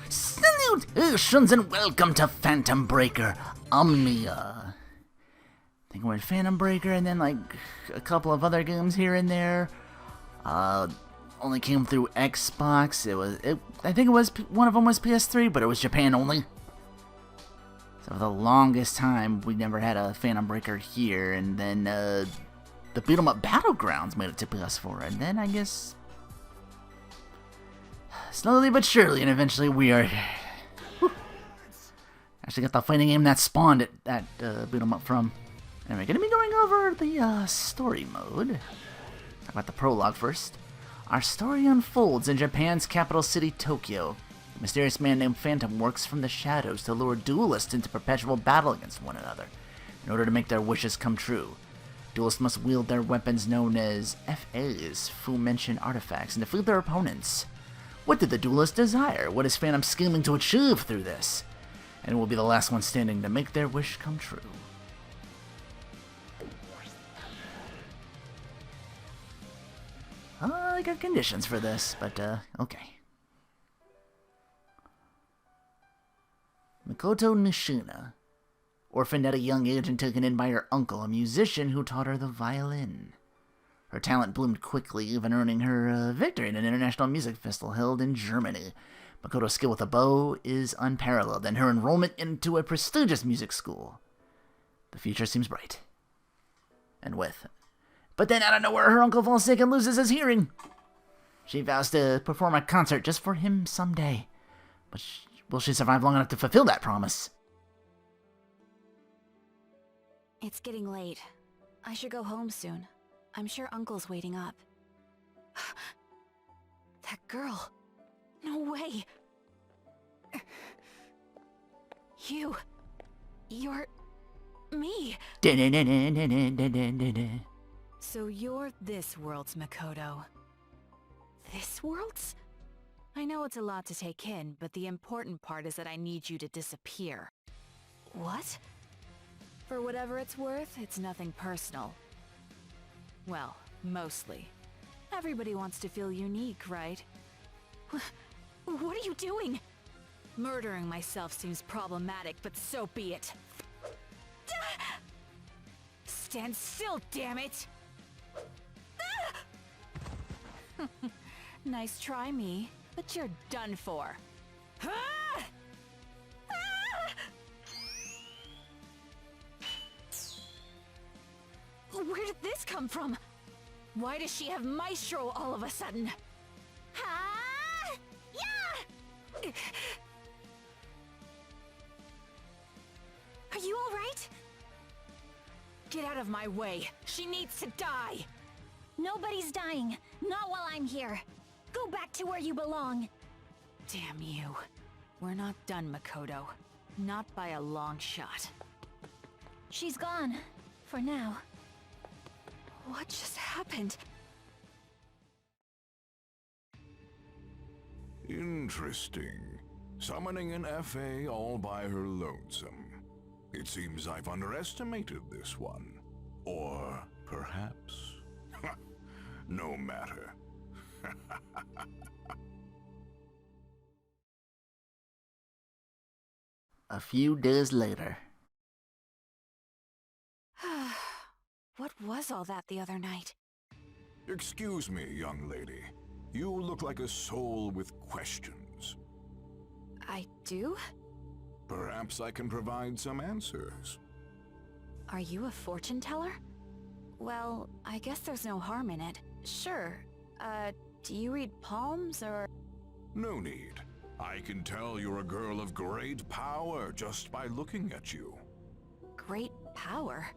Salutations and welcome to Phantom Breaker Omnia. I think we're in Phantom Breaker and then like a couple of other games here and there. Only came through Xbox. I think it was one of them was PS3, but it was Japan only. So for the longest time, we never had a Phantom Breaker here, and then the Beat 'em Up Battlegrounds made it to PS4, and then I guess slowly but surely, and eventually we are actually got the fighting game that spawned it, that Beat 'em Up from. And we're gonna be going over the story mode. Talk about the prologue first. Our story unfolds in Japan's capital city, Tokyo. A mysterious man named Phantom works from the shadows to lure duelists into perpetual battle against one another in order to make their wishes come true. Duelists must wield their weapons known as FAs, Fu-Mention artifacts, and defeat their opponents. What did the duelist desire? What is Phantom scheming to achieve through this? And it will be the last one standing to make their wish come true. I got conditions for this, but okay. Mikoto Nishina, orphaned at a young age and taken in by her uncle, a musician who taught her the violin. Her talent bloomed quickly, even earning her a victory in an international music festival held in Germany. Mikoto's skill with a bow is unparalleled, and her enrollment into a prestigious music school. The future seems bright. And with. But then out of nowhere, her uncle falls sick and loses his hearing. She vows to perform a concert just for him someday. But will she survive long enough to fulfill that promise? It's getting late. I should go home soon. I'm sure Uncle's waiting up. That girl. No way. You're me. So you're this world's Mikoto. This world's? I know it's a lot to take in, but the important part is that I need you to disappear. What? For whatever it's worth, it's nothing personal. Well, mostly. Everybody wants to feel unique, right? What are you doing? Murdering myself seems problematic, but so be it. Stand still, damn it! Nice try, me, but you're done for. Where did this come from? Why does she have Maestro all of a sudden? Yeah! Are you all right? Get out of my way. She needs to die. Nobody's dying. Not while I'm here. Go back to where you belong. Damn you. We're not done, Mikoto. Not by a long shot. She's gone. For now. What just happened? Interesting. Summoning an FA all by her lonesome. It seems I've underestimated this one. Or perhaps... no matter. A few days later. What was all that the other night? Excuse me, young lady. You look like a soul with questions. I do? Perhaps I can provide some answers. Are you a fortune teller? Well, I guess there's no harm in it. Sure. Do you read palms, or...? No need. I can tell you're a girl of great power just by looking at you. Great power?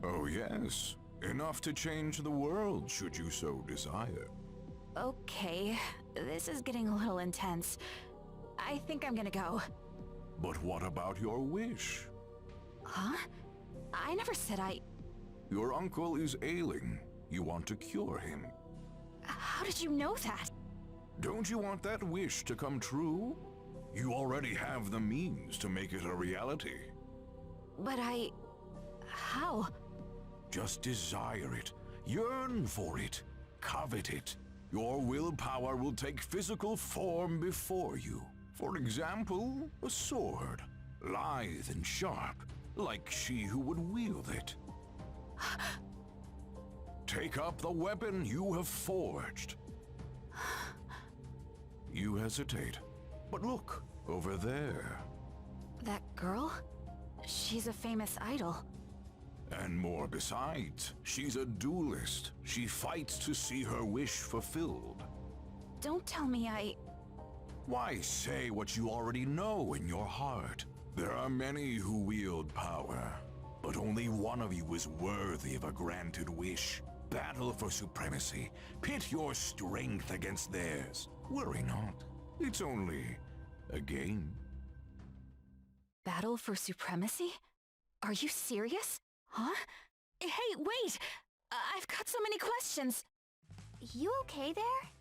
Oh yes. Enough to change the world, should you so desire. Okay. This is getting a little intense. I think I'm gonna go. But what about your wish? Huh? I never said Your uncle is ailing. You want to cure him. How did you know that? Don't you want that wish to come true? You already have the means to make it a reality. But how? Just desire it. Yearn for it. Covet it. Your willpower will take physical form before you. For example, a sword, lithe and sharp, like she who would wield it. Take up the weapon you have forged. You hesitate, but look, over there. That girl? She's a famous idol. And more besides, she's a duelist. She fights to see her wish fulfilled. Don't tell me Why say what you already know in your heart? There are many who wield power, but only one of you is worthy of a granted wish. Battle for supremacy. Pit your strength against theirs. Worry not. It's only a game. Battle for supremacy? Are you serious? Huh? Hey, wait! I've got so many questions! You okay there?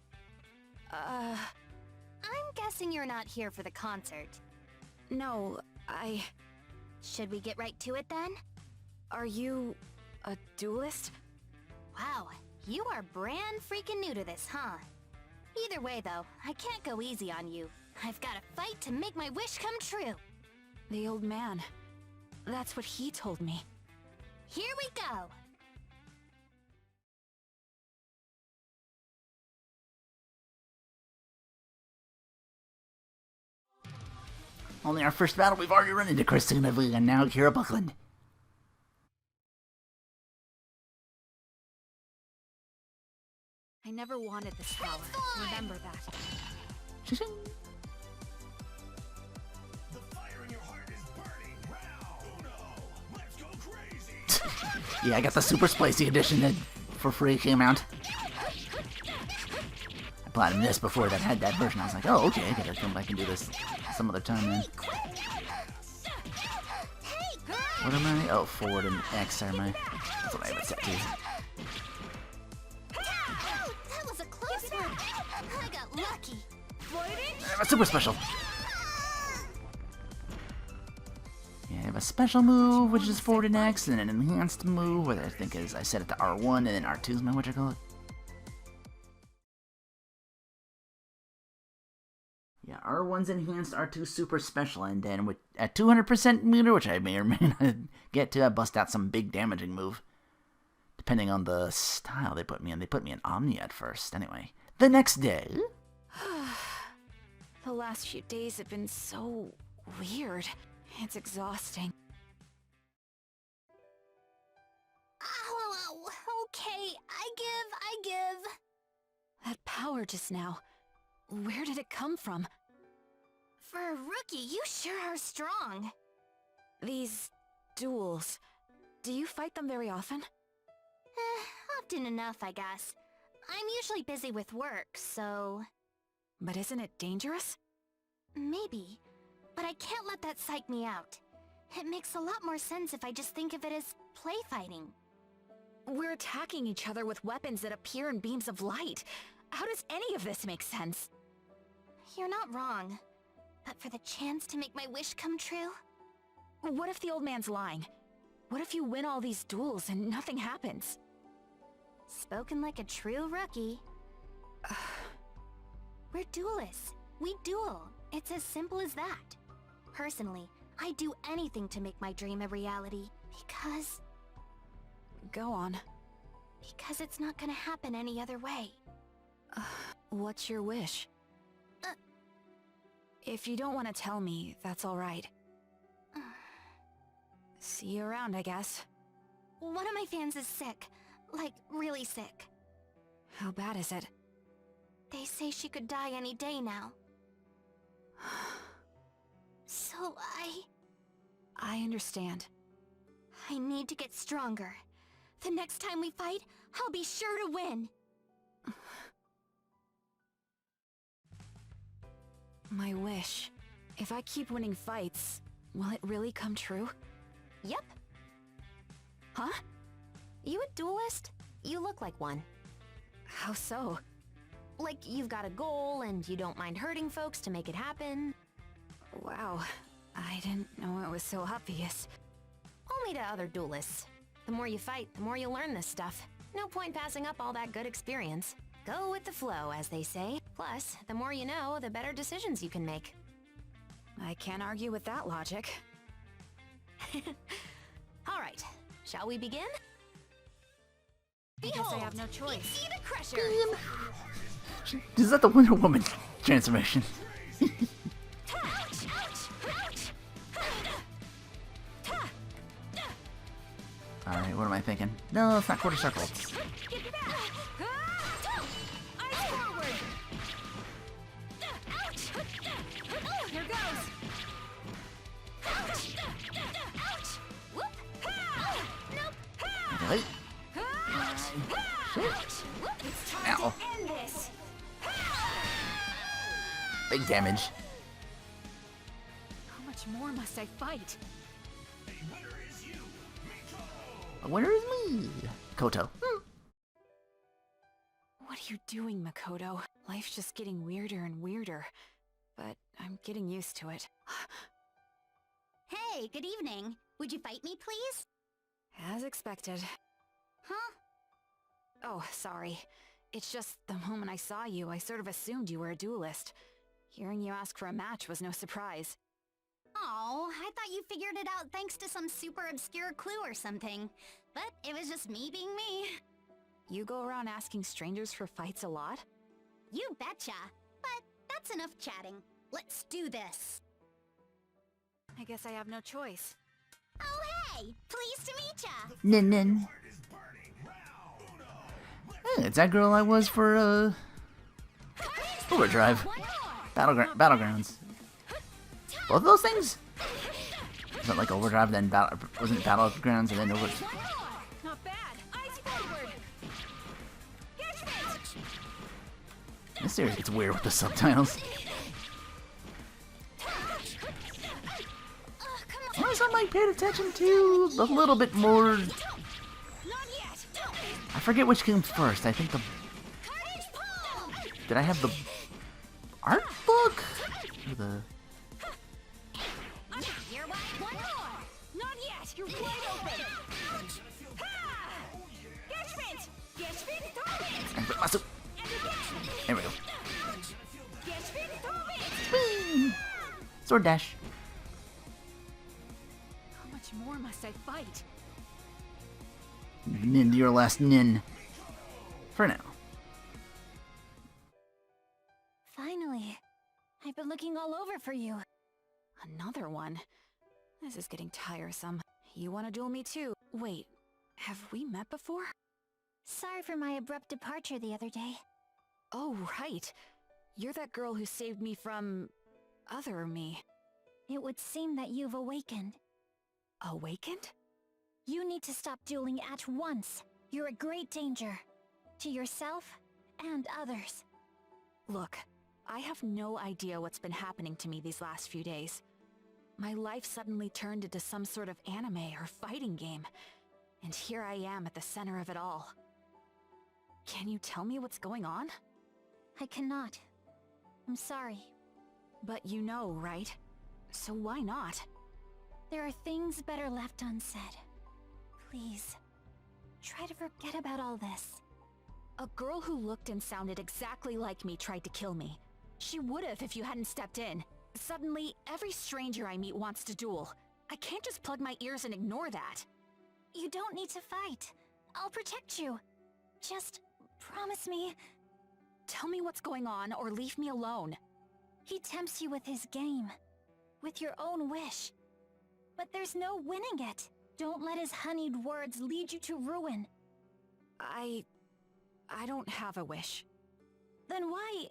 I'm guessing you're not here for the concert. No, Should we get right to it then? Are you a duelist? Wow, you are brand freaking new to this, huh? Either way though, I can't go easy on you. I've got to fight to make my wish come true. The old man. That's what he told me. Here we go! Only our first battle, we've already run into Christina and now Kira Buckland. I never wanted this power. Remember that. Ching-ching. The fire in your heart is burning. Round uno. Let's go crazy. Yeah, I got the Super Spicy Edition that for free came out. I plotted this before that had that version. I was like, oh, okay, I gotta come back and do this some other time then. What am I? Oh, forward and X are my... That's what I have it set to. That was a close one! I got lucky! I have a super special. Yeah, I have a special move, which is forward and X, and an enhanced move, which I think is, I set it to R1, and then R2 is my what you call it. Yeah, R1's enhanced, R2 super special, and then with at 200% meter, which I may or may not get to, I bust out some big damaging move. Depending on the style they put me in. They put me in Omnia at first. Anyway, the next day... The last few days have been so weird. It's exhausting. Ow, okay, I give. That power just now. Where did it come from? For a rookie, you sure are strong. These duels. Do you fight them very often? Often enough, I guess. I'm usually busy with work, so... But isn't it dangerous? Maybe. But I can't let that psych me out. It makes a lot more sense if I just think of it as play fighting. We're attacking each other with weapons that appear in beams of light. How does any of this make sense? You're not wrong. But for the chance to make my wish come true? What if the old man's lying? What if you win all these duels and nothing happens? Spoken like a true rookie. We're duelists. We duel. It's as simple as that. Personally, I'd do anything to make my dream a reality. Because Go on. it's not gonna happen any other way. What's your wish? If you don't want to tell me, that's alright. See you around, I guess. One of my fans is sick. Like, really sick. How bad is it? They say she could die any day now. So I understand. I need to get stronger. The next time we fight, I'll be sure to win. My wish. If I keep winning fights, will it really come true? Yep. Huh? You a duelist? You look like one. How so? Like you've got a goal and you don't mind hurting folks to make it happen. Wow. I didn't know it was so obvious. Only to other duelists. The more you fight, the more you learn this stuff. No point passing up all that good experience. Go with the flow, as they say. Plus, the more you know, the better decisions you can make. I can't argue with that logic. Alright, shall we begin? I guess I have no choice. See the crusher! Is that the Wonder Woman transformation? Ouch! Ouch! Alright, what am I thinking? No, it's not quarter circles. Get back! Eyes forward! Ouch! Oh, here goes! Ouch! Ouch! Whoop! Ha! Nope! Ha! Right? Ouch! Whoop! It's time Ow. to end this! Big damage. How much more must I fight? The winner is me, Koto. What are you doing, Mikoto? Life's just getting weirder and weirder. But I'm getting used to it. Hey, good evening. Would you fight me, please? As expected. Huh? Oh, sorry. It's just the moment I saw you, I sort of assumed you were a duelist. Hearing you ask for a match was no surprise. Oh, I thought you figured it out thanks to some super obscure clue or something. But it was just me being me. You go around asking strangers for fights a lot? You betcha. But that's enough chatting. Let's do this. I guess I have no choice. Oh, hey! Pleased to meet ya! Nin nin. Hey, it's that girl I was for, Overdrive. Battlegrounds. Both of those things? Wasn't like Overdrive, then wasn't it Battlegrounds, and then Overdrive? Not bad. Eyes forward. This series gets weird with the subtitles. I wish I might paid attention to a little bit more. I forget which came first. I think the. Did I have the art book? Or the. You're one more! Not yet. You're wide open. Ha! Geshment! Geshment, Tobit! And muscle. There we go. Geshment, Tobit! Whee! Sword dash. How much more must I fight? Nin to your last nin. For now. Finally. I've been looking all over for you. Another one? This is getting tiresome. You want to duel me too? Wait, have we met before? Sorry for my abrupt departure the other day. Oh, right. You're that girl who saved me from... other me. It would seem that you've awakened. Awakened? You need to stop dueling at once. You're a great danger. To yourself and others. Look, I have no idea what's been happening to me these last few days. My life suddenly turned into some sort of anime or fighting game. And here I am at the center of it all. Can you tell me what's going on? I cannot. I'm sorry. But you know, right? So why not? There are things better left unsaid. Please, try to forget about all this. A girl who looked and sounded exactly like me tried to kill me. She would've if you hadn't stepped in. Suddenly, every stranger I meet wants to duel. I can't just plug my ears and ignore that. You don't need to fight. I'll protect you. Just promise me. Tell me what's going on or leave me alone. He tempts you with his game. With your own wish. But there's no winning it. Don't let his honeyed words lead you to ruin. I don't have a wish. Then why?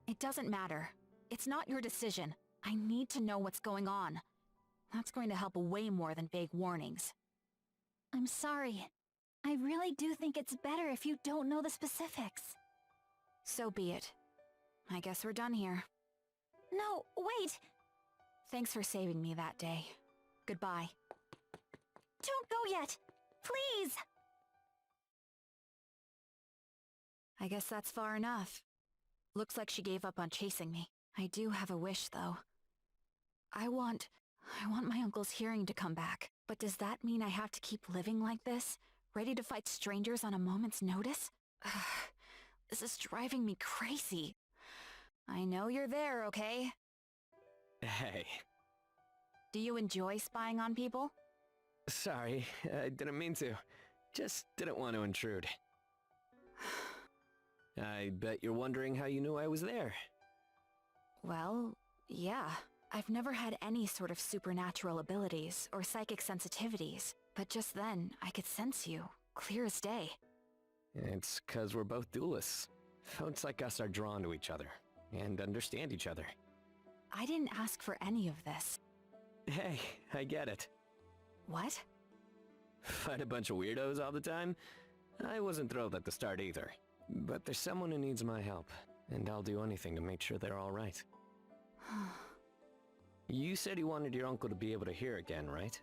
It doesn't matter. It's not your decision. I need to know what's going on. That's going to help way more than vague warnings. I'm sorry. I really do think it's better if you don't know the specifics. So be it. I guess we're done here. No, wait! Thanks for saving me that day. Goodbye. Don't go yet! Please! I guess that's far enough. Looks like she gave up on chasing me. I do have a wish, though. I want my uncle's hearing to come back. But does that mean I have to keep living like this? Ready to fight strangers on a moment's notice? This is driving me crazy. I know you're there, okay? Hey, Do you enjoy spying on people? sorry, I didn't mean to. Just didn't want to intrude. I bet you're wondering how you knew I was there. Well, yeah. I've never had any sort of supernatural abilities or psychic sensitivities, but just then, I could sense you, clear as day. It's 'cause we're both duelists. Folks like us are drawn to each other and understand each other. I didn't ask for any of this. Hey, I get it. What? Fight a bunch of weirdos all the time? I wasn't thrilled at the start either. But there's someone who needs my help, and I'll do anything to make sure they're alright. You said you wanted your uncle to be able to hear again, right?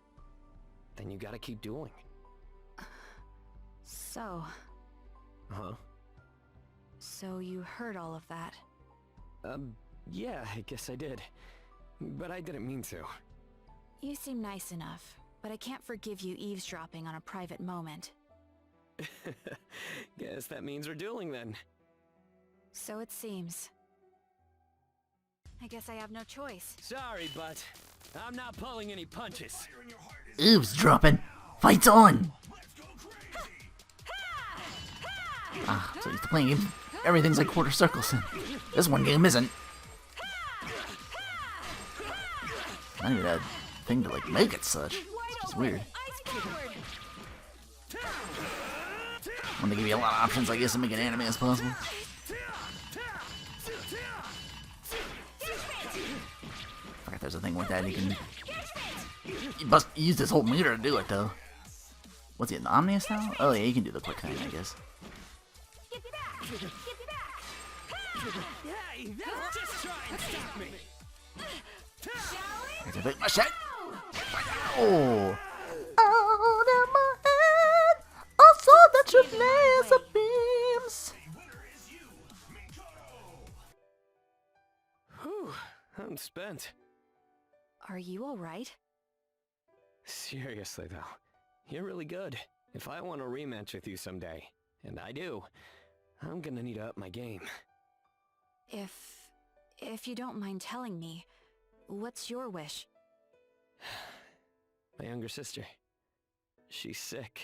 Then you gotta keep dueling. So Huh? you heard all of that. Yeah, I guess I did. But I didn't mean to. You seem nice enough, but I can't forgive you eavesdropping on a private moment. Guess that means we're dueling then. So it seems. I guess I have no choice. Sorry, but I'm not pulling any punches. Eavesdropping. Fights on. Ah, so used to playing games. Everything's like quarter circles. This one game isn't. Not even a thing to like make it such. It's weird. When they give you a lot of options, I guess, to make it anime as possible. Fuck, if there's a thing with that, you can. You must use this whole meter to do it, though. What's he in the Omnia style? Oh yeah, you can do the quick thing, I guess. Hey, just try and stop me. There's a big machete. Oh! Out of my head, I saw that your laser beams. Whew, I'm spent. Are you alright? Seriously though, you're really good. If I want a rematch with you someday, and I do, I'm gonna need to up my game. If you don't mind telling me, what's your wish? My younger sister. She's sick.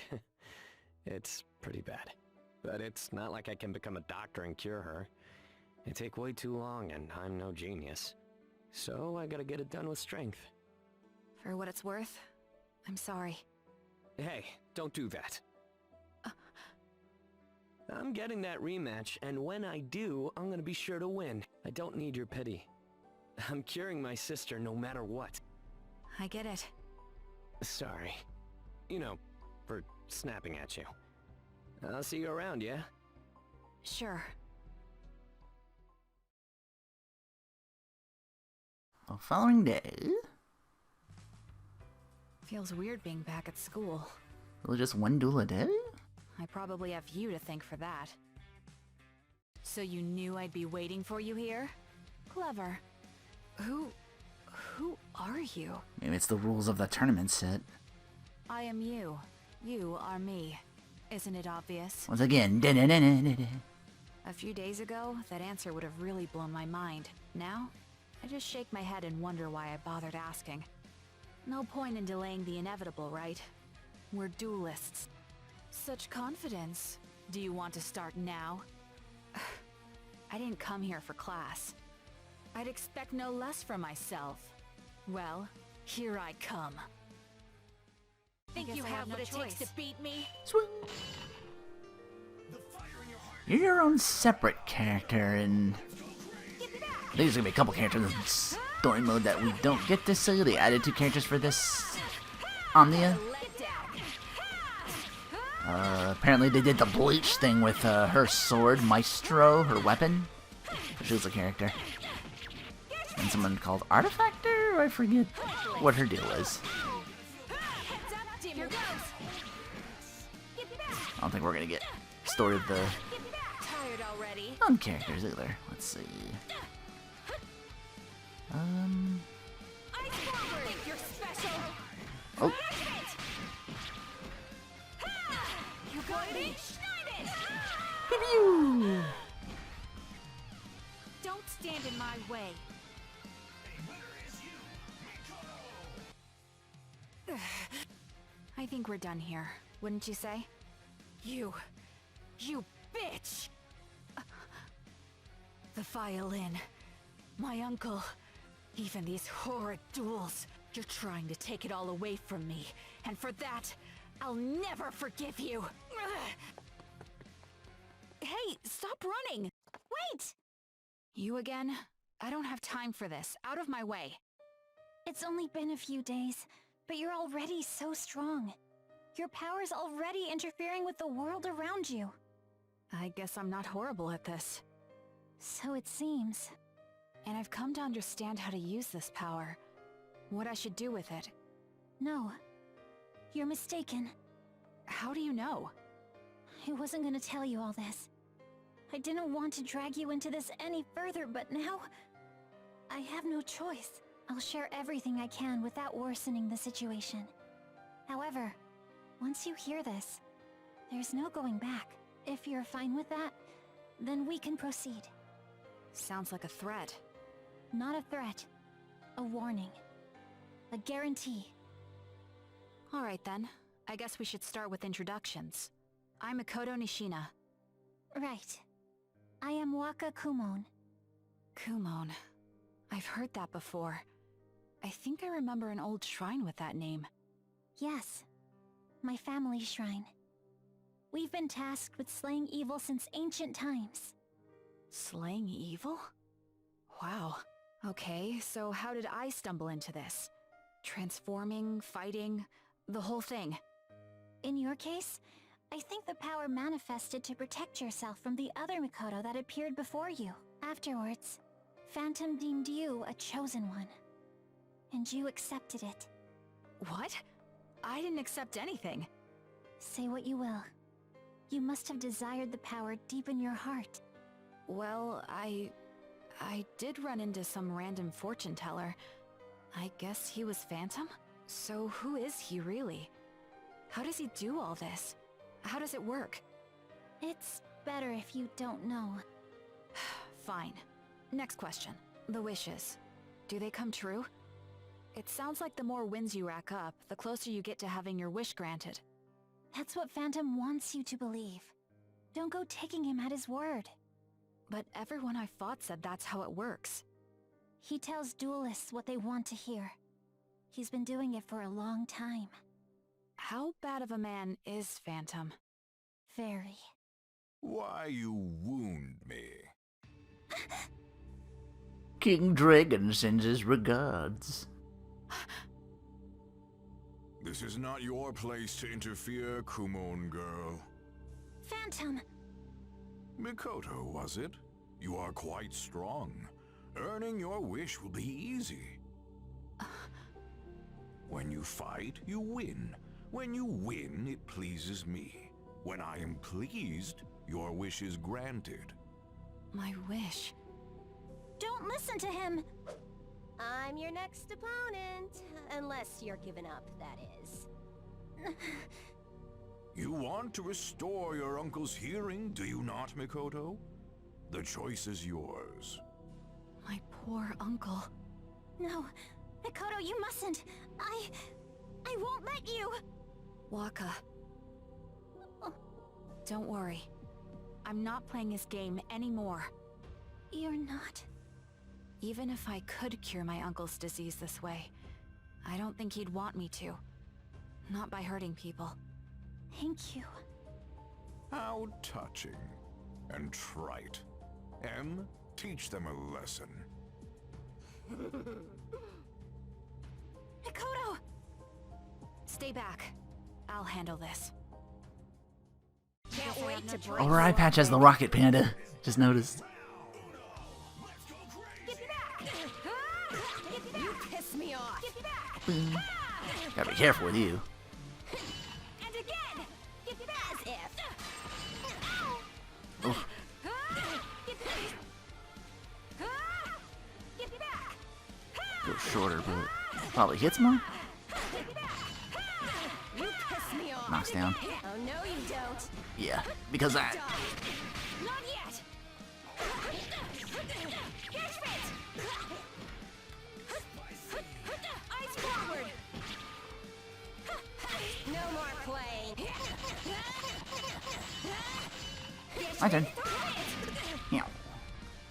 It's pretty bad. But it's not like I can become a doctor and cure her. It'd take way too long, and I'm no genius. So I gotta get it done with strength. For what it's worth, I'm sorry. Hey, don't do that. I'm getting that rematch, and when I do, I'm gonna be sure to win. I don't need your pity. I'm curing my sister no matter what. I get it. Sorry. You know, for snapping at you. I'll see you around, yeah? Sure. The following day, Feels weird being back at school. really just one duel a day? I probably have you to thank for that. So you knew I'd be waiting for you here? Clever. Who are you? Maybe it's the rules of the tournament set. I am you. You are me. Isn't it obvious? Once again, da-da-da-da-da-da. A few days ago, that answer would have really blown my mind. Now, I just shake my head and wonder why I bothered asking. No point in delaying the inevitable, right? We're duelists. Such confidence. Do you want to start now? I didn't come here for class. I'd expect no less from myself. Well, here I come. Think you have what it takes to beat me? Swing. You're your own separate character, and I think there's gonna be a couple characters in story mode that we don't get to see. They added 2 characters for this Omnia. Apparently they did the bleach thing with her sword, Maestro, her weapon. She was a character. And someone called Artifactor? I forget what her deal is. I don't think we're gonna get story of the characters either. Let's see. Oh. Pew-pew. my way. I think we're done here, wouldn't you say? You bitch! The violin, my uncle, even these horrid duels. You're trying to take it all away from me, and for that, I'll never forgive you! Hey, stop running! Wait! You again? I don't have time for this. Out of my way. It's only been a few days, but you're already so strong. Your power's already interfering with the world around you. I guess I'm not horrible at this. So it seems. And I've come to understand how to use this power. What I should do with it. No. You're mistaken. How do you know? I wasn't gonna tell you all this. I didn't want to drag you into this any further, but now... I have no choice. I'll share everything I can without worsening the situation. However, once you hear this, there's no going back. If you're fine with that, then we can proceed. Sounds like a threat. Not a threat. A warning. A guarantee. Alright then. I guess we should start with introductions. I'm Mikoto Nishina. Right. I am Waka Kumon. Kumon. I've heard that before. I think I remember an old shrine with that name. Yes. My family shrine. We've been tasked with slaying evil since ancient times. Slaying evil? Wow. Okay, so how did I stumble into this? Transforming, fighting, the whole thing. In your case, I think the power manifested to protect yourself from the other Mikoto that appeared before you. Afterwards, Phantom deemed you a chosen one. And you accepted it. What? I didn't accept anything. Say what you will. You must have desired the power deep in your heart. Well, I did run into some random fortune teller. I guess he was Phantom? So who is he really? How does he do all this? How does it work? It's better if you don't know. Fine. Next question. The wishes. Do they come true? It sounds like the more wins you rack up, the closer you get to having your wish granted. That's what Phantom wants you to believe. Don't go taking him at his word. But everyone I fought said that's how it works. He tells duelists what they want to hear. He's been doing it for a long time. How bad of a man is Phantom? Very. Why you wound me? King Dragon sends his regards. This is not your place to interfere, Kumon girl. Phantom! Mikoto, was it? You are quite strong. Earning your wish will be easy. When you fight, you win. When you win, it pleases me. When I am pleased, your wish is granted. My wish. Don't listen to him! I'm your next opponent. Unless you're giving up, that is. You want to restore your uncle's hearing, do you not, Mikoto? The choice is yours. My poor uncle. No, Mikoto, you mustn't! I won't let you! Waka. Don't worry. I'm not playing his game anymore. You're not... Even if I could cure my uncle's disease this way, I don't think he'd want me to. Not by hurting people. Thank you. How touching. And trite. M, teach them a lesson. Mikoto! Stay back. I'll handle this. Can't wait to break. Our eye patch has the rocket panda. Just noticed. Get me back! Get me You back! piss me off. Get me back! Boom. Gotta be careful with you. And again! Get me back! As if. Oof. Get me back! Get me back! Go shorter, but probably hits more. Get me back! You piss me off. Knocks down. Oh no, you don't. Yeah, because that. Not yet. Catch it! Ice forward! No more playing. My turn. Yeah.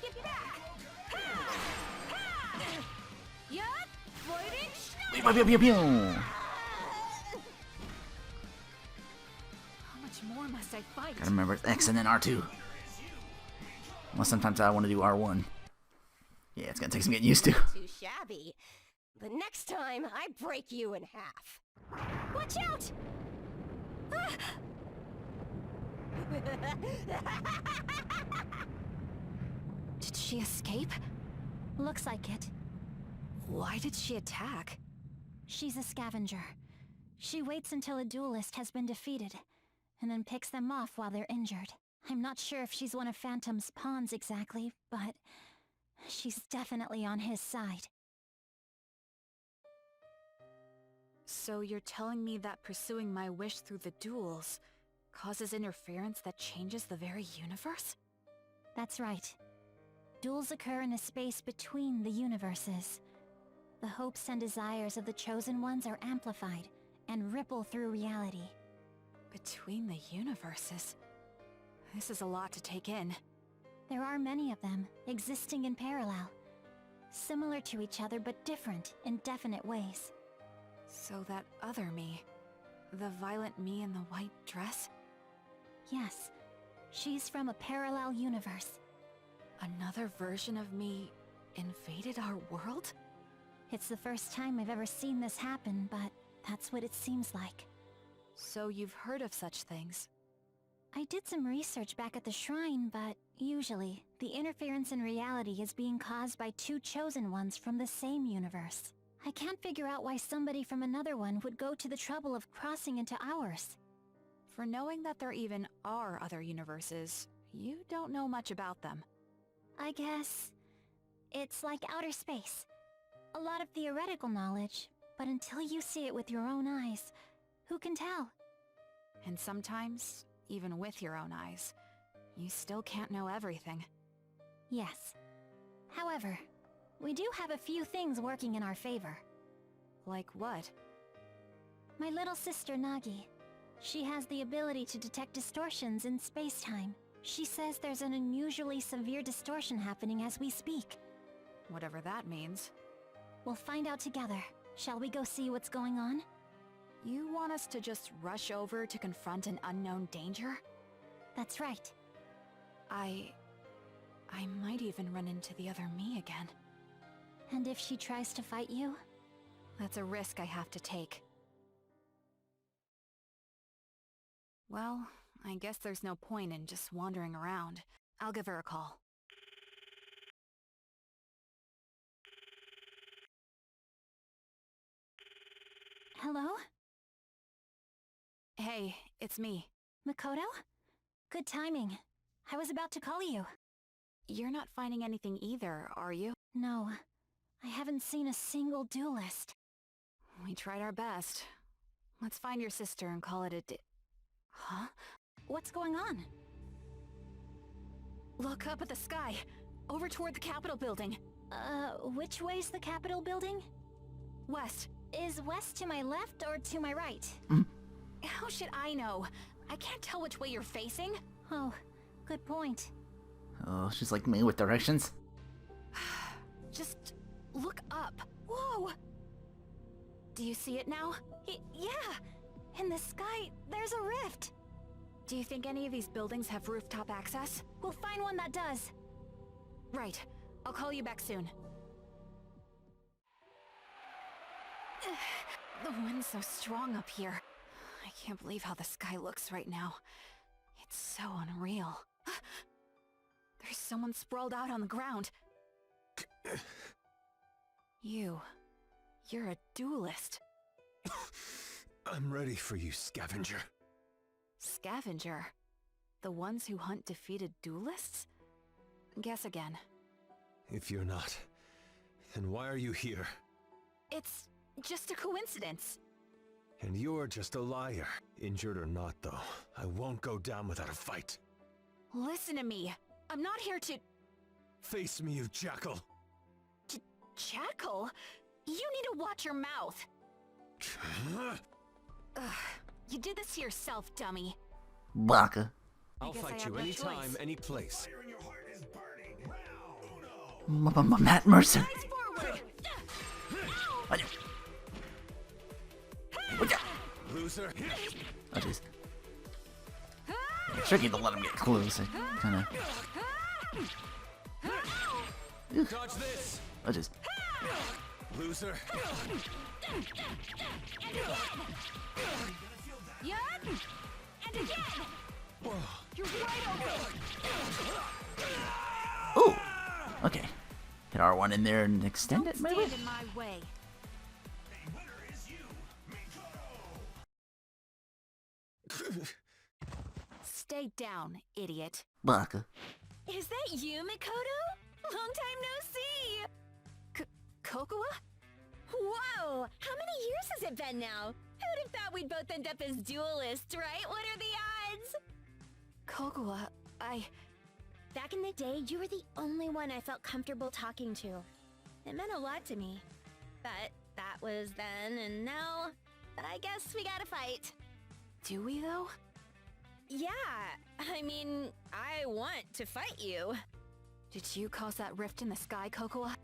Get back! Yup! Floating Pew, pew, pew, pew. How much more must I fight? Gotta remember it's X and then R2. Well, sometimes I want to do R1. Yeah, it's gonna take some getting used to. Too shabby. But next time, I break you in half. Watch out! Did she escape? Looks like it. Why did she attack? She's a scavenger. She waits until a duelist has been defeated, and then picks them off while they're injured. I'm not sure if she's one of Phantom's pawns exactly, but she's definitely on his side. So you're telling me that pursuing my wish through the duels causes interference that changes the very universe? That's right. Duels occur in a space between the universes. The hopes and desires of the Chosen Ones are amplified and ripple through reality. Between the universes? This is a lot to take in. There are many of them, existing in parallel. Similar to each other but different in definite ways. So that other me, the violent me in the white dress? Yes, she's from a parallel universe. Another version of me invaded our world? It's the first time I've ever seen this happen, but that's what it seems like. So you've heard of such things? I did some research back at the shrine, but usually, the interference in reality is being caused by two Chosen Ones from the same universe. I can't figure out why somebody from another one would go to the trouble of crossing into ours. For knowing that there even are other universes, you don't know much about them. I guess it's like outer space. A lot of theoretical knowledge, but until you see it with your own eyes, who can tell? And sometimes, even with your own eyes, you still can't know everything. Yes. However, we do have a few things working in our favor. Like what? My little sister Nagi. She has the ability to detect distortions in space-time. She says there's an unusually severe distortion happening as we speak. Whatever that means. We'll find out together. Shall we go see what's going on? You want us to just rush over to confront an unknown danger? That's right. I might even run into the other me again. And if she tries to fight you? That's a risk I have to take. Well, I guess there's no point in just wandering around. I'll give her a call. Hello? Hey, it's me. Mikoto? Good timing. I was about to call you. You're not finding anything either, are you? No, I haven't seen a single duelist. We tried our best. Let's find your sister and call it a Huh? What's going on? Look up at the sky. Over toward the Capitol building. Which way's the Capitol building? West. Is west to my left or to my right? How should I know? I can't tell which way you're facing. Oh, good point. Oh, she's like me with directions. Just look up. Whoa! Do you see it now? Yeah! In the sky, there's a rift! Do you think any of these buildings have rooftop access? We'll find one that does. Right. I'll call you back soon. The wind's so strong up here. I can't believe how the sky looks right now. It's so unreal. There's someone sprawled out on the ground. You're a duelist. I'm ready for you, scavenger. Scavenger? The ones who hunt defeated duelists? Guess again. If you're not, then why are you here? It's just a coincidence. And you're just a liar. Injured or not, though, I won't go down without a fight. Listen to me. I'm not here to... Face me, you jackal! Jackal? You need to watch your mouth. Ugh, you did this to yourself, dummy. Baka. I'll guess I fight have you no anytime, choice. any place. Matt Mercer. Eyes forward! What the- Loser. Oh, jeez. It's tricky to let him get close. I kinda... Dodge this! Oh, jeez. Loser. Yup! And again! You're wide open! Ooh! Okay. Hit R1 in there and extend Don't it, maybe? stand in my way. Stay down, idiot. Baka. Is that you, Mikoto? Long time no see! Kokoa? Whoa! How many years has it been now? Who'd have thought we'd both end up as duelists, right? What are the odds? Kokoa, Back in the day, you were the only one I felt comfortable talking to. It meant a lot to me. But that was then, and now, I guess we gotta fight. Do we though? Yeah, I mean, I want to fight you. Did you cause that rift in the sky, Kokoa?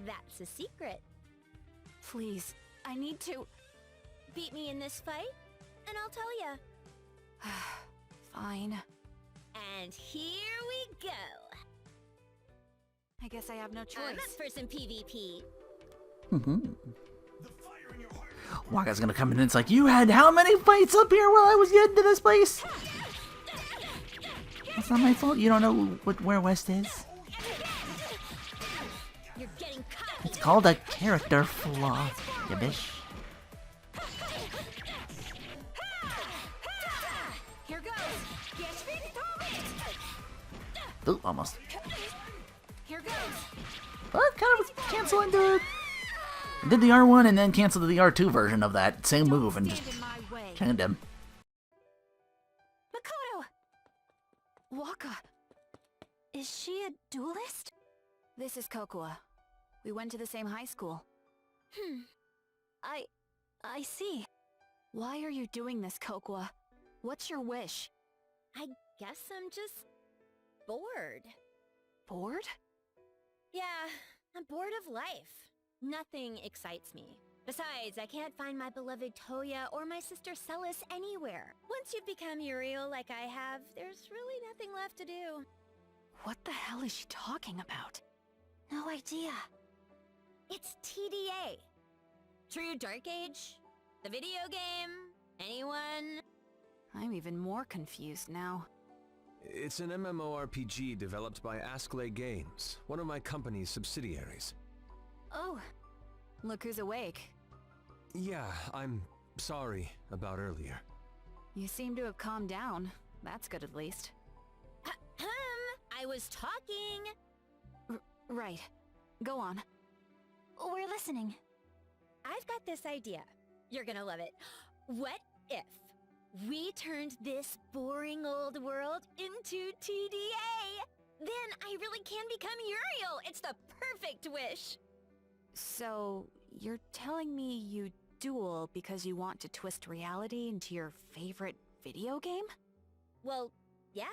That's a secret. Please, I need to... Beat me in this fight, and I'll tell ya. Fine. And here we go. I guess I have no I'm choice. up for some PvP. Waka's gonna come in and it's like, you had how many fights up here while I was getting to this place? That's not my fault. You don't know where West is. You're getting caught. It's called a character flaw, you bish. Here goes. Ooh, almost. Here goes. But kind of was canceling the... I did the R1 and then canceled the R2 version of that same move and just Stand in my way. changed him. Mikoto! Waka, is she a duelist? This is Kokoa. We went to the same high school. I see. Why are you doing this, Kokoa? What's your wish? I guess I'm just bored. Bored? Yeah, I'm bored of life. Nothing excites me. Besides, I can't find my beloved Toya or my sister Celis anywhere. Once you've become Uriel like I have, there's really nothing left to do. What the hell is she talking about? No idea. It's TDA. True Dark Age? The video game? Anyone? I'm even more confused now. It's an MMORPG developed by Askley Games, one of my company's subsidiaries. Oh, look who's awake. Yeah, I'm sorry about earlier. You seem to have calmed down. That's good at least. I was talking. Right. Go on. We're listening. I've got this idea. You're gonna love it. What if we turned this boring old world into TDA? Then I really can become Uriel. It's the perfect wish. So, you're telling me you duel because you want to twist reality into your favorite video game? Well, yeah.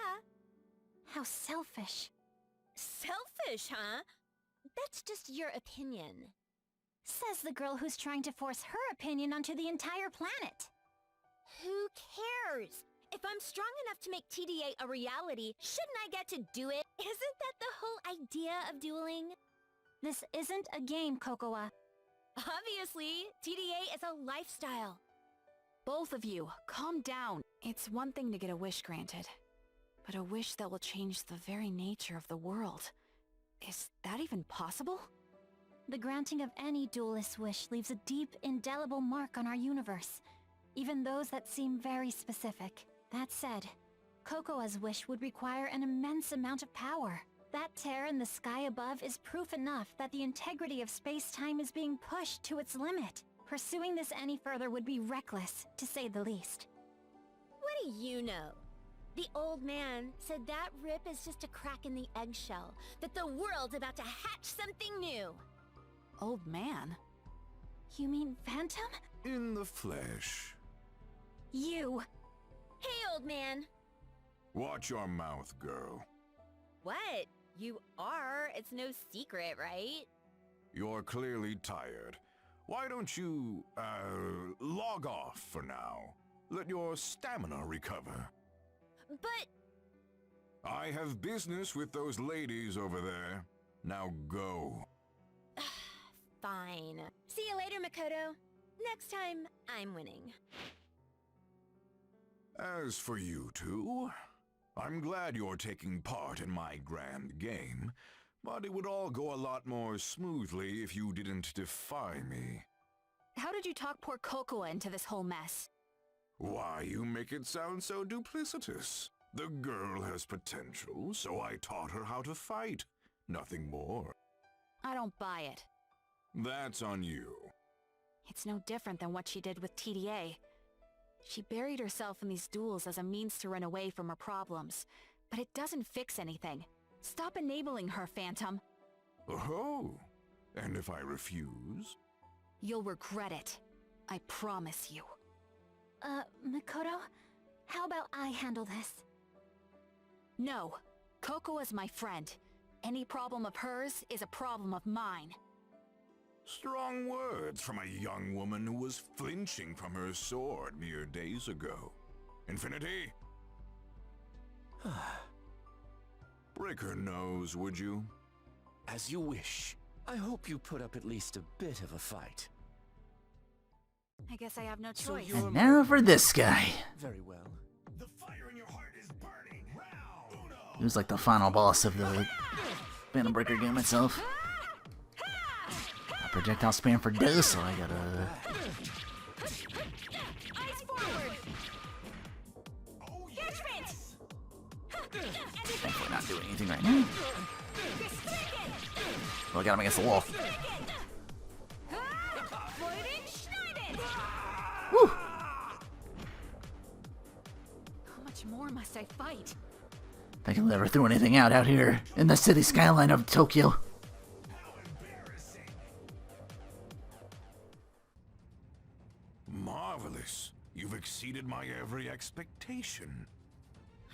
How selfish. Selfish, huh? That's just your opinion. Says the girl who's trying to force her opinion onto the entire planet. Who cares? If I'm strong enough to make TDA a reality, shouldn't I get to do it? Isn't that the whole idea of dueling? This isn't a game, Kokoa. Obviously, TDA is a lifestyle. Both of you, calm down. It's one thing to get a wish granted, but a wish that will change the very nature of the world. Is that even possible? The granting of any duelist's wish leaves a deep, indelible mark on our universe, even those that seem very specific. That said, Kokoa's wish would require an immense amount of power. That tear in the sky above is proof enough that the integrity of space-time is being pushed to its limit. Pursuing this any further would be reckless, to say the least. What do you know? The old man said that rip is just a crack in the eggshell, that the world's about to hatch something new. Old man? You mean Phantom? In the flesh. You! Hey, old man. Watch your mouth, girl. What? You are. It's no secret, right? You're clearly tired. Why don't you, log off for now? Let your stamina recover. But... I have business with those ladies over there. Now go. Fine. See you later, Mikoto. Next time, I'm winning. As for you two, I'm glad you're taking part in my grand game, but it would all go a lot more smoothly if you didn't defy me. How did you talk poor Cocoa into this whole mess? Why, you make it sound so duplicitous. The girl has potential, so I taught her how to fight. Nothing more. I don't buy it. That's on you. It's no different than what she did with TDA. She buried herself in these duels as a means to run away from her problems, but it doesn't fix anything. Stop enabling her, Phantom. Oh, and if I refuse? You'll regret it. I promise you. Mikoto? How about I handle this? No. Cocoa is my friend. Any problem of hers is a problem of mine. Strong words from a young woman who was flinching from her sword mere days ago. Infinity? Break her nose, would you? As you wish. I hope you put up at least a bit of a fight. I guess I have no So choice. you're And now for this guy. Very well. The fire in your heart is burning. Round uno. He was like the final boss of the Phantom Breaker game itself. A projectile spam for Dose, so I gotta... Eyes forward! Judgment! Thankfully not doing anything right now. Well, I got him against the wall. Woo! How much more must I fight? I think I'll never throw anything out here in the city skyline of Tokyo. Marvelous. You've exceeded my every expectation.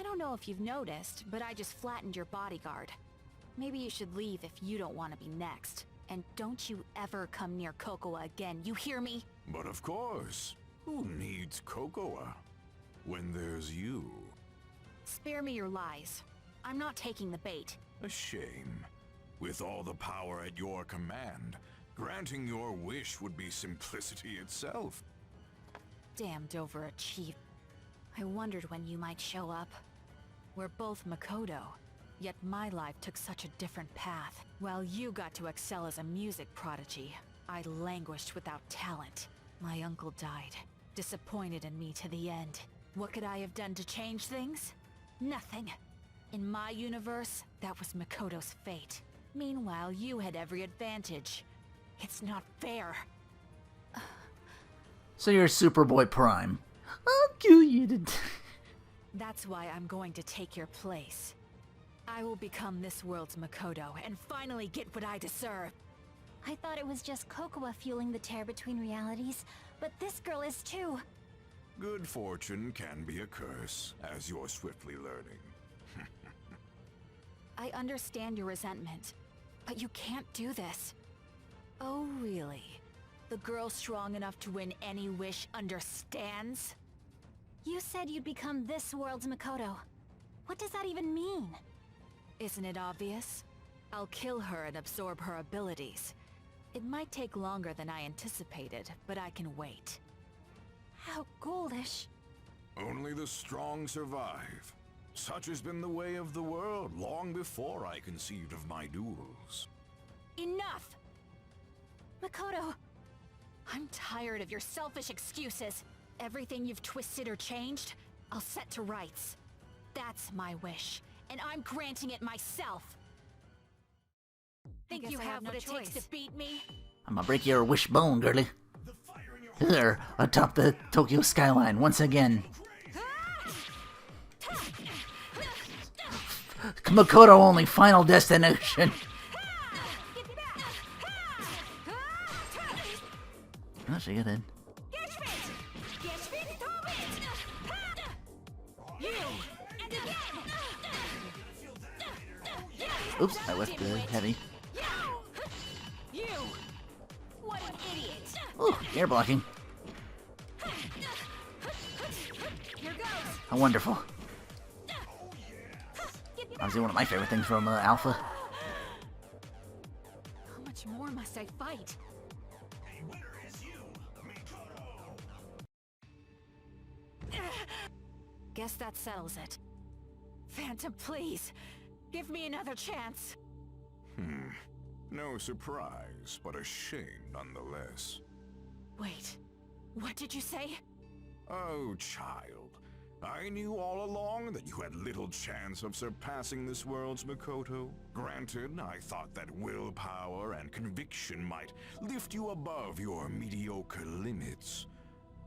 I don't know if you've noticed, but I just flattened your bodyguard. Maybe you should leave if you don't want to be next. And don't you ever come near Cocoa again, you hear me? But of course, who needs Cocoa when there's you? Spare me your lies. I'm not taking the bait. A shame. With all the power at your command, granting your wish would be simplicity itself. Damned overachieved. I wondered when you might show up. We're both Mikoto, yet my life took such a different path. While you got to excel as a music prodigy, I languished without talent. My uncle died, disappointed in me to the end. What could I have done to change things? Nothing. In my universe, that was Mikoto's fate. Meanwhile, you had every advantage. It's not fair. So you're Superboy Prime. I'll kill you. That's why I'm going to take your place. I will become this world's Mikoto and finally get what I deserve. I thought it was just Cocoa fueling the tear between realities, but this girl is too. Good fortune can be a curse, as you're swiftly learning. I understand your resentment, but you can't do this. Oh, really? The girl strong enough to win any wish understands? You said you'd become this world's Mikoto. What does that even mean? Isn't it obvious? I'll kill her and absorb her abilities. It might take longer than I anticipated, but I can wait. How ghoulish. Only the strong survive. Such has been the way of the world long before I conceived of my duels. Enough! Mikoto! I'm tired of your selfish excuses. Everything you've twisted or changed, I'll set to rights. That's my wish, and I'm granting it myself. Think you have what it takes to beat me? I'm gonna break your wishbone, girly. Here, atop the Tokyo skyline, once again. Mikoto only final destination. Oh, she got in. Oops, that was heavy. Ooh, air blocking. How wonderful. Obviously one of my favorite things from Alpha. How much more must I fight? Guess that settles it. Phantom, please. Give me another chance. No surprise, but a shame nonetheless. Wait, what did you say? Oh, child. I knew all along that you had little chance of surpassing this world's Mikoto. Granted, I thought that willpower and conviction might lift you above your mediocre limits.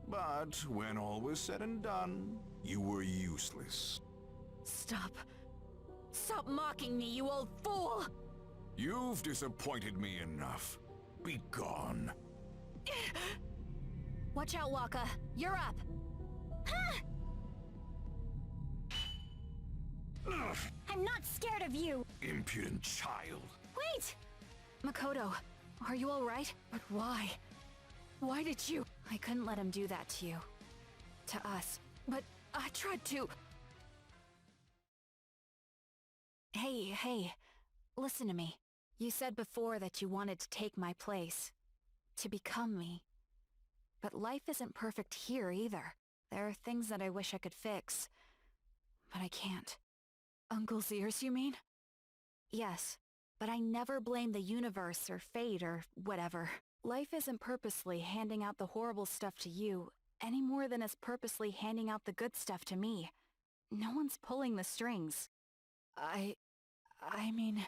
But when all was said and done, you were useless. Stop. Stop mocking me, you old fool! You've disappointed me enough. Be gone. Watch out, Waka. You're up. I'm not scared of you! Impudent child. Wait! Mikoto, are you alright? But why? Why did you? I couldn't let him do that to you. To us. But I tried to... Hey. Listen to me. You said before that you wanted to take my place. To become me. But life isn't perfect here either. There are things that I wish I could fix. But I can't. Uncle's ears, you mean? Yes, but I never blame the universe or fate or whatever. Life isn't purposely handing out the horrible stuff to you, any more than it's purposely handing out the good stuff to me. No one's pulling the strings. I mean...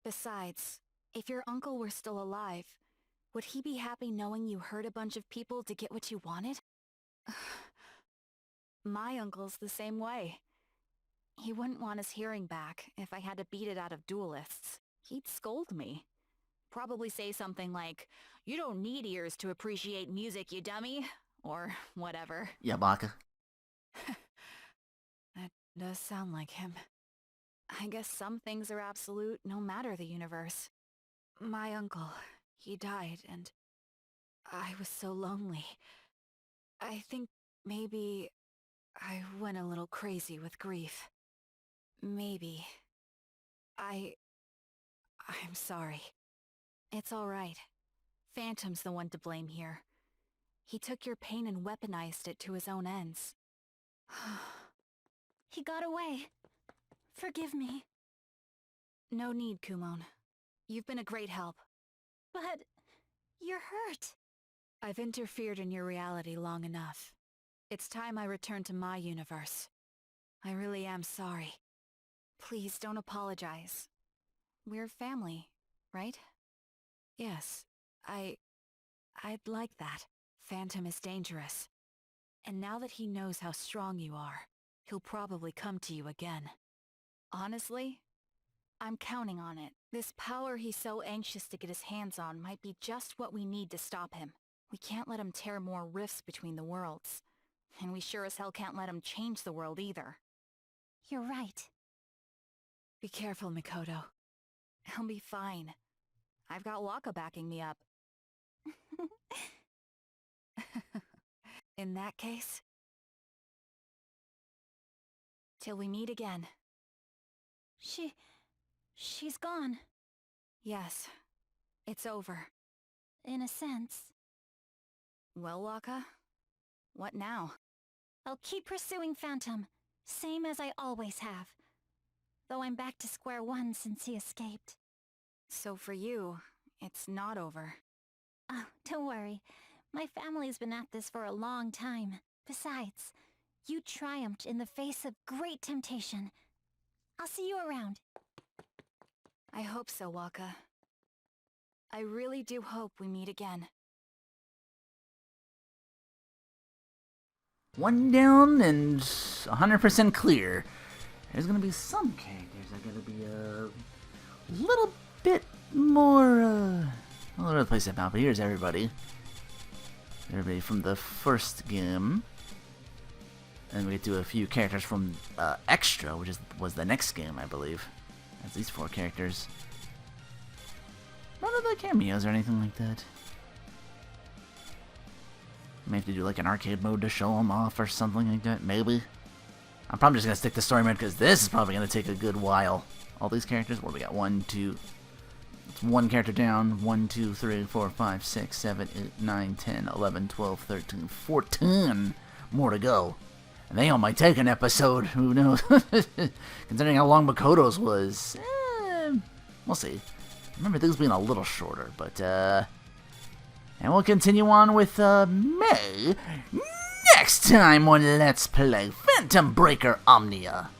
Besides, if your uncle were still alive, would he be happy knowing you hurt a bunch of people to get what you wanted? My uncle's the same way. He wouldn't want his hearing back if I had to beat it out of duelists. He'd scold me. Probably say something like, "You don't need ears to appreciate music, you dummy," or whatever. Yeah, Baka. That does sound like him. I guess some things are absolute no matter the universe. My uncle, he died and I was so lonely. I think maybe I went a little crazy with grief. Maybe. I'm sorry. It's all right. Phantom's the one to blame here. He took your pain and weaponized it to his own ends. He got away. Forgive me. No need, Kumon. You've been a great help. But... you're hurt. I've interfered in your reality long enough. It's time I return to my universe. I really am sorry. Please don't apologize. We're family, right? Yes, I'd like that. Phantom is dangerous. And now that he knows how strong you are, he'll probably come to you again. Honestly, I'm counting on it. This power he's so anxious to get his hands on might be just what we need to stop him. We can't let him tear more rifts between the worlds. And we sure as hell can't let him change the world either. You're right. Be careful, Mikoto. I'll be fine. I've got Waka backing me up. In that case... till we meet again. She's gone. Yes. It's over. In a sense. Well, Waka? What now? I'll keep pursuing Phantom, same as I always have. Though I'm back to square one since he escaped. So for you, it's not over. Oh, don't worry. My family's been at this for a long time. Besides, you triumphed in the face of great temptation. I'll see you around. I hope so, Waka. I really do hope we meet again. One down and 100% clear. There's gonna be some characters are going to be a little bit more all over the place about. But here's everybody. Everybody from the first game. And we get to a few characters from Extra, which was the next game, I believe. That's these 4 characters. None of the cameos or anything like that. May have to do like an arcade mode to show them off or something like that, maybe. I'm probably just going to stick to story mode because this is probably going to take a good while. All these characters, what do we got? 1, 2... It's 1 character down. 1, 2, 3, 4, 5, 6, 7, 8, 9, 10, 11, 12, 13, 14 more to go. And they all might take an episode. Who knows? Considering how long Mikoto's was. We'll see. I remember things being a little shorter, but, and we'll continue on with, May next time on Let's Play Phantom Breaker Omnia.